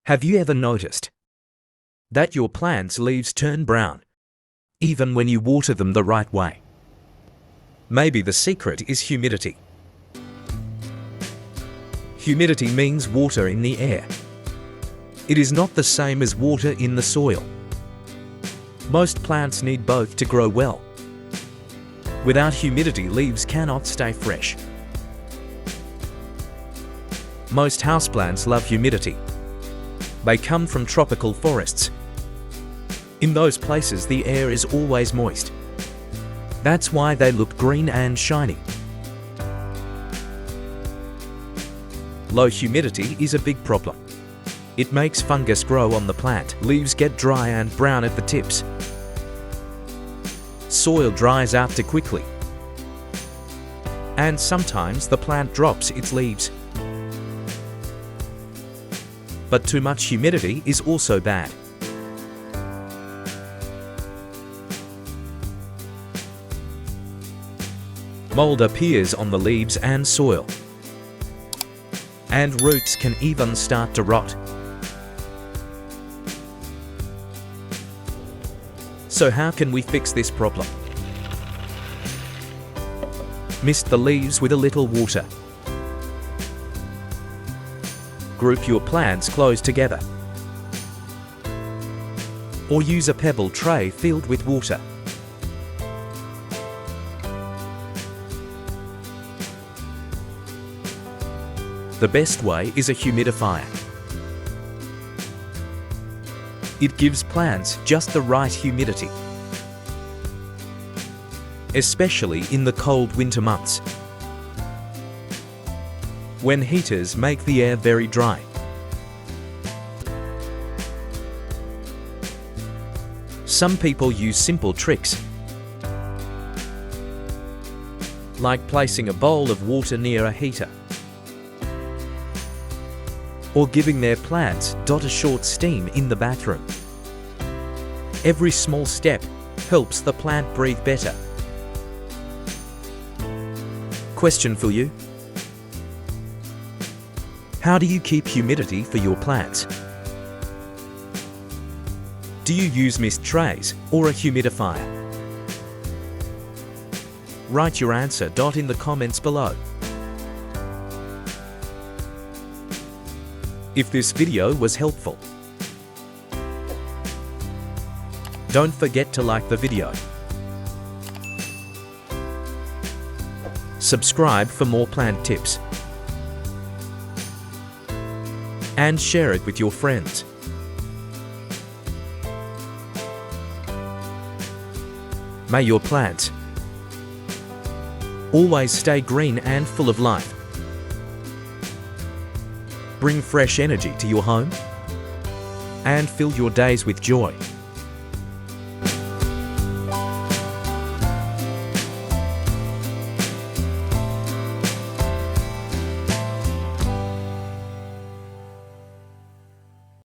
Have you ever noticed that your plant's leaves turn brown, even when you water them the right way? Maybe the secret is humidity. Humidity means water in the air. It is not the same as water in the soil. Most plants need both to grow well. Without humidity, leaves cannot stay fresh. Most houseplants love humidity. They come from tropical forests. In those places, the air is always moist. That's why they look green and shiny. Low humidity is a big problem. It makes fungus grow on the plant. Leaves get dry and brown at the tips. Soil dries out too quickly. And sometimes the plant drops its leaves. But too much humidity is also bad. Mold appears on the leaves and soil, and roots can even start to rot. So how can we fix this problem? Mist the leaves with a little water. Group your plants close together. Or use a pebble tray filled with water. The best way is a humidifier. It gives plants just the right humidity, especially in the cold winter months, when heaters make the air very dry. Some people use simple tricks, like placing a bowl of water near a heater, or giving their plants a short steam in the bathroom. Every small step helps the plant breathe better. Question for you: how do you keep humidity for your plants? Do you use mist trays or a humidifier? Write your answer in the comments below. If this video was helpful, don't forget to like the video. Subscribe for more plant tips. And share it with your friends. May your plants always stay green and full of life. Bring fresh energy to your home and fill your days with joy.